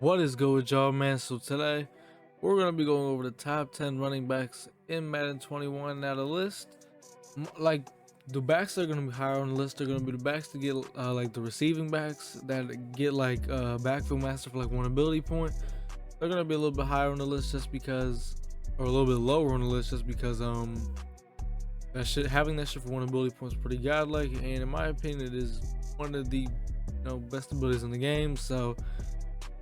What is good with y'all, man? So today we're gonna be going over the top 10 running backs in Madden 21. Now the list, like the backs that are gonna be higher on the list are gonna be the backs to get like the receiving backs that get like backfield master for like one ability point. They're gonna be a little bit higher on the list just because, or a little bit lower on the list just because that shit, having that shit for one ability point is pretty godlike, and in my opinion, it is one of the best abilities in the game. So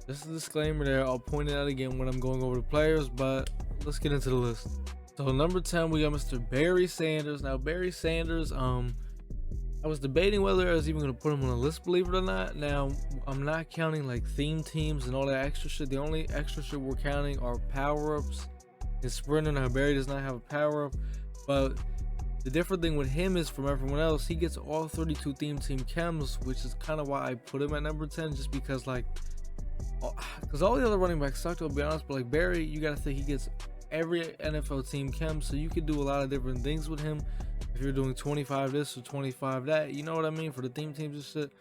just a disclaimer there. I'll point it out again when I'm going over the players, but let's get into the list. So number 10, we got Mr. Barry Sanders. Now Barry Sanders, I was debating whether I was even gonna put him on the list, believe it or not. Now I'm not counting like theme teams and all that extra shit. The only extra shit we're counting are power-ups and sprinter. Now Barry does not have a power-up, but the different thing with him is from everyone else, he gets all 32 theme team chems, which is kind of why I put him at number 10, just because because all the other running backs sucked, I'll be honest, but like Barry, you gotta think he gets every NFL team chem, so you can do a lot of different things with him if you're doing 25 this or 25 that, you know what I mean, for the theme teams and shit.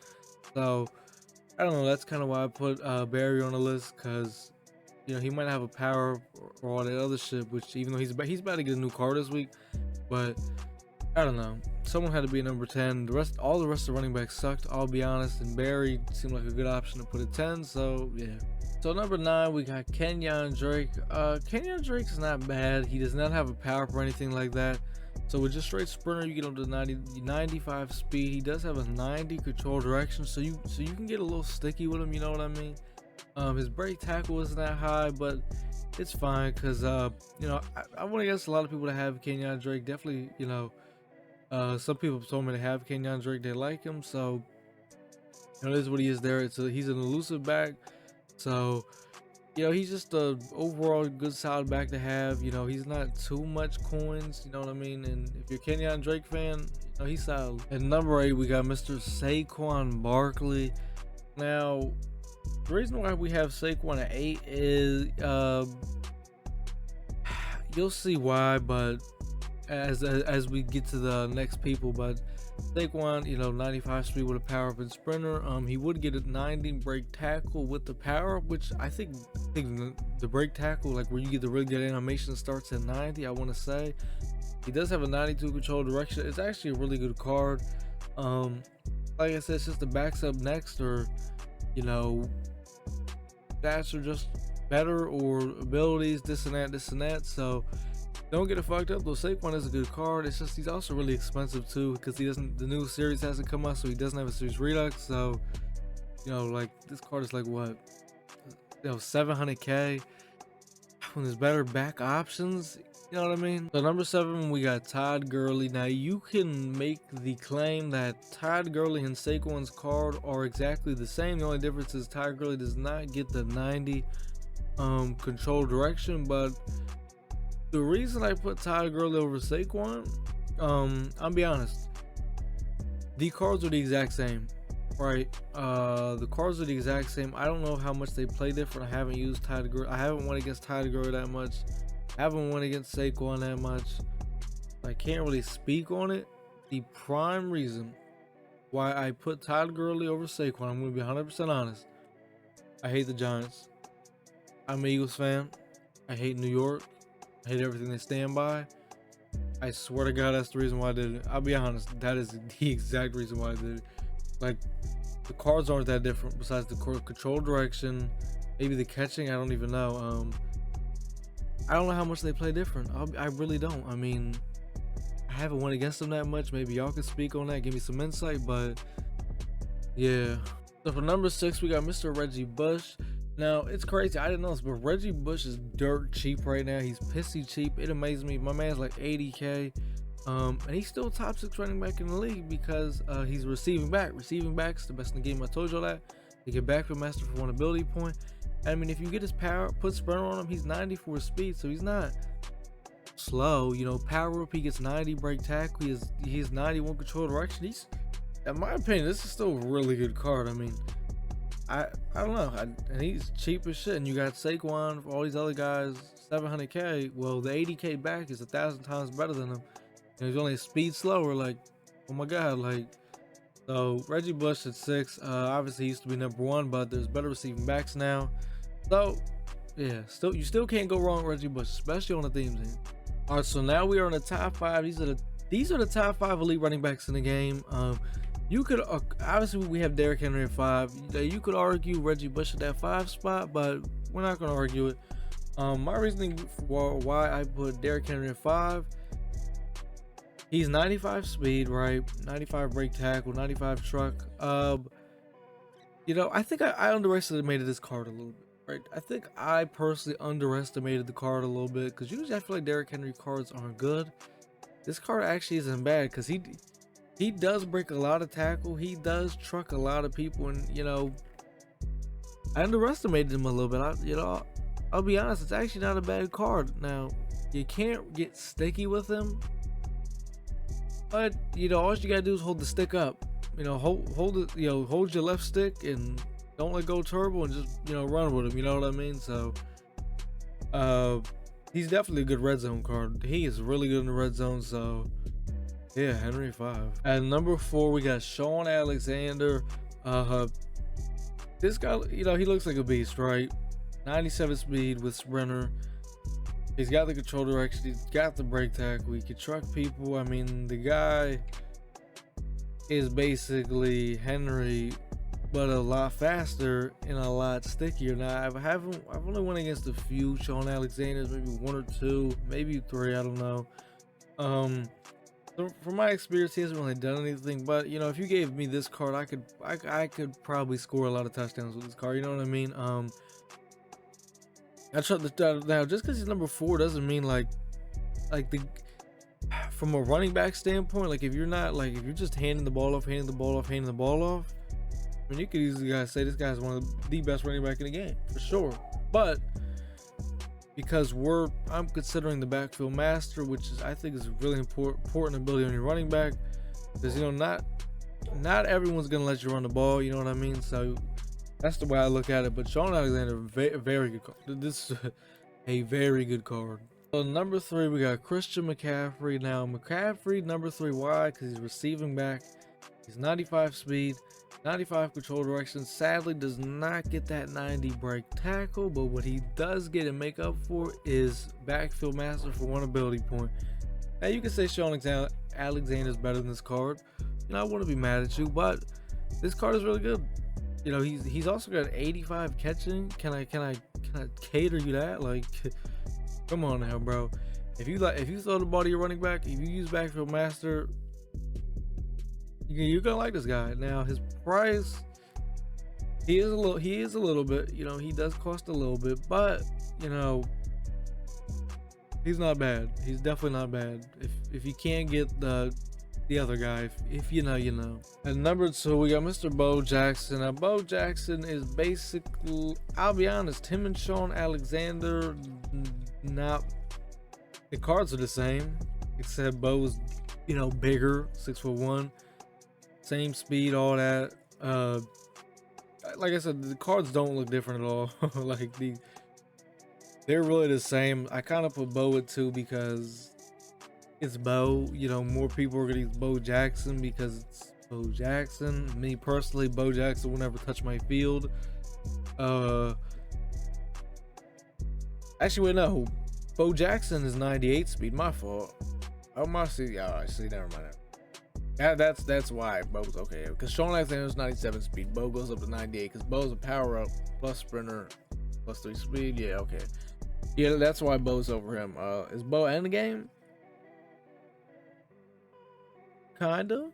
So I don't know, that's kind of why I put Barry on the list, because he might have a power or all that other shit, which even though he's about to get a new car this week, but I don't know, someone had to be number 10. All the rest of the running backs sucked, I'll be honest, and Barry seemed like a good option to put at 10. So yeah. So number 9, we got Kenyan Drake. Kenyan Drake is not bad. He does not have a power or anything like that. So with just straight sprinter, you get him to 95 speed. He does have a 90 control direction, so you can get a little sticky with him. You know what I mean? His break tackle isn't that high, but it's fine because I want to guess a lot of people that have Kenyan Drake definitely some people told me to have Kenyan Drake, they like him, so this is what he is there. He's an elusive back, so he's just a overall good solid back to have. He's not too much coins, you know what I mean, and if you're a Kenyan Drake fan, he's solid. At number 8, we got Mr. Saquon Barkley. Now the reason why we have Saquon at 8 is you'll see why, but as we get to the next people. But Saquon, 95 speed with a power up and sprinter. He would get a 90 break tackle with the power up, which I think the break tackle, like where you get the really good animation, starts at 90. I want to say he does have a 92 control direction. It's actually a really good card. Like I said, it's just the backs up next, or stats are just better, or abilities, this and that. So don't get it fucked up though. Saquon is a good card. It's just he's also really expensive too, because the new series hasn't come out, so he doesn't have a series redux. So like this card is like what, 700k when there's better back options. You know what I mean? So number 7, we got Todd Gurley. Now you can make the claim that Todd Gurley and Saquon's card are exactly the same. The only difference is Todd Gurley does not get the 90 control direction, but the reason I put Todd Gurley over Saquon, I'll be honest, the cards are the exact same, right? The cards are the exact same. I don't know how much they play different. I haven't used Todd Gurley. I haven't won against Todd Gurley that much. I haven't won against Saquon that much. I can't really speak on it. The prime reason why I put Todd Gurley over Saquon, I'm going to be 100% honest. I hate the Giants. I'm an Eagles fan. I hate New York. I hate everything they stand by. I swear to God, that's the reason why I did it. I'll be honest, that is the exact reason why I did it. Like, the cards aren't that different besides the control direction, maybe the catching, I don't even know. I don't know how much they play different. I really don't. I mean, I haven't won against them that much. Maybe y'all can speak on that, give me some insight, but yeah. So for number 6, we got Mr. Reggie Bush. Now, it's crazy, I didn't know this, but Reggie Bush is dirt cheap right now. He's pissy cheap. It amazes me. My man's like 80k, and he's still top 6 running back in the league because he's receiving back. Receiving back's the best in the game. I told y'all that. He get back for master for one ability point. I mean, if you get his power, put sprinter on him, he's 94 speed, so he's not slow. Power up, he gets 90 break tackle. He has 91 control direction. In my opinion, this is still a really good card. I mean, I don't know, and he's cheap as shit. And you got Saquon, for all these other guys, 700k. Well, the 80k back is 1,000 times better than him. And he's only a speed slower. Like, oh my god, like. So Reggie Bush at 6. Obviously he used to be number 1, but there's better receiving backs now. So yeah, you still can't go wrong with Reggie Bush, especially on the theme team. All right, so now we are in the top 5. These are the top 5 elite running backs in the game. You could obviously we have Derrick Henry at 5. You could argue Reggie Bush at that 5 spot, but we're not going to argue it. My reasoning for why I put Derrick Henry at 5. He's 95 speed, right? 95 break tackle, 95 truck. You know, I think I underestimated this card a little bit, right? I think I personally underestimated the card a little bit because usually I feel like Derrick Henry cards aren't good. This card actually isn't bad because he does break a lot of tackle. He does truck a lot of people, and you know, I underestimated him a little bit. I'll be honest, it's actually not a bad card. Now, you can't get sticky with him, but you know, all you gotta do is hold the stick up. You know, hold it. You know, hold your left stick and don't let go turbo, and just run with him. You know what I mean? So, he's definitely a good red zone card. He is really good in the red zone. So, yeah, Henry 5. At number 4, we got Shaun Alexander. This guy, he looks like a beast, right? 97 speed with sprinter. He's got the control direction. He's got the break tackle. He can truck people. I mean, the guy is basically Henry, but a lot faster and a lot stickier. Now, I've only went against a few Shaun Alexanders, maybe 1 or 2, maybe 3. I don't know. So from my experience, he hasn't really done anything. But if you gave me this card, I could probably score a lot of touchdowns with this card. You know what I mean? I try now, just because he's number 4 doesn't mean like from a running back standpoint, like if you're just handing the ball off, I mean, you could easily say this guy's one of the best running back in the game for sure. But because I'm considering the backfield master, which I think is really important ability on your running back, because not everyone's gonna let you run the ball. You know what I mean? So that's the way I look at it. But Shaun Alexander, very good card. This is a very good card. So number 3, we got Christian McCaffrey. Now McCaffrey, number 3, why? Because he's receiving back. He's 95 speed, 95 control direction. Sadly, does not get that 90 break tackle, but what he does get and make up for is backfield master for 1 ability point. Now you can say Shaun Alexander is better than this card. I wouldn't be mad at you, but this card is really good. He's also got 85 catching. Can I cater you that? Like, come on now, bro. If you throw the ball to your running back, if you use backfield master, you're gonna like this guy. Now his price, he is a little bit. He does cost a little bit, but he's not bad. He's definitely not bad. If you can't get the other guy, if you know. At number 2, we got Mr. Bo Jackson. Now, Bo Jackson is basically, I'll be honest, him and Shaun Alexander, the cards are the same, except Bo's, bigger, 6'1", same speed, all that. Like I said, the cards don't look different at all. They're really the same. I kind of put Bo at 2 because it's Bo. More people are gonna use Bo Jackson because it's Bo Jackson. Me personally, Bo Jackson will never touch my field. Actually, wait, no. Bo Jackson is 98 speed. My fault. Oh, my see. Oh, I see. Never mind. That's why Bo's okay. Because Shaun Alexander is 97 speed. Bo goes up to 98 because Bo's a power up plus sprinter plus 3 speed. Yeah, okay. Yeah, that's why Bo's over him. Is Bo in the game? Kind of.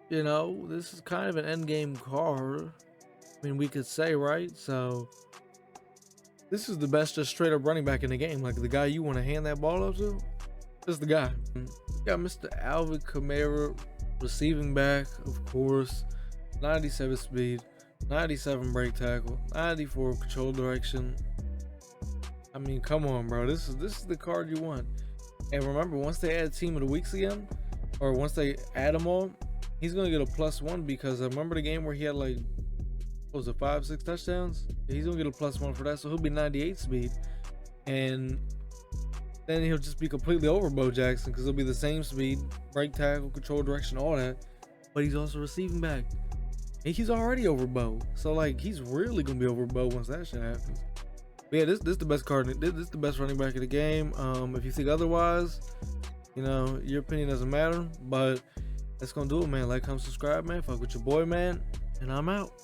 This is kind of an end game card. I mean, we could say, right? So this is the best just straight up running back in the game. Like the guy you want to hand that ball up to, this is the guy. We got Mr. Alvin Kamara, receiving back, of course, 97 speed, 97 break tackle, 94 control direction. I mean, come on, bro. This is the card you want. And remember, once they add Team of the Weeks again, or once they add them all, he's gonna get a +1 because I remember the game where he had like, what was it, 5-6 touchdowns? He's gonna get a +1 for that, so he'll be 98 speed, and then he'll just be completely over Bo Jackson because he'll be the same speed, break tackle, control direction, all that, but he's also receiving back. And he's already over Bo, so like he's really gonna be over Bo once that shit happens. But yeah, this is the best card. This is the best running back of the game. If you think otherwise, you know, your opinion doesn't matter. But that's gonna do it, man. Like, comment, subscribe, man. Fuck with your boy, man. And I'm out.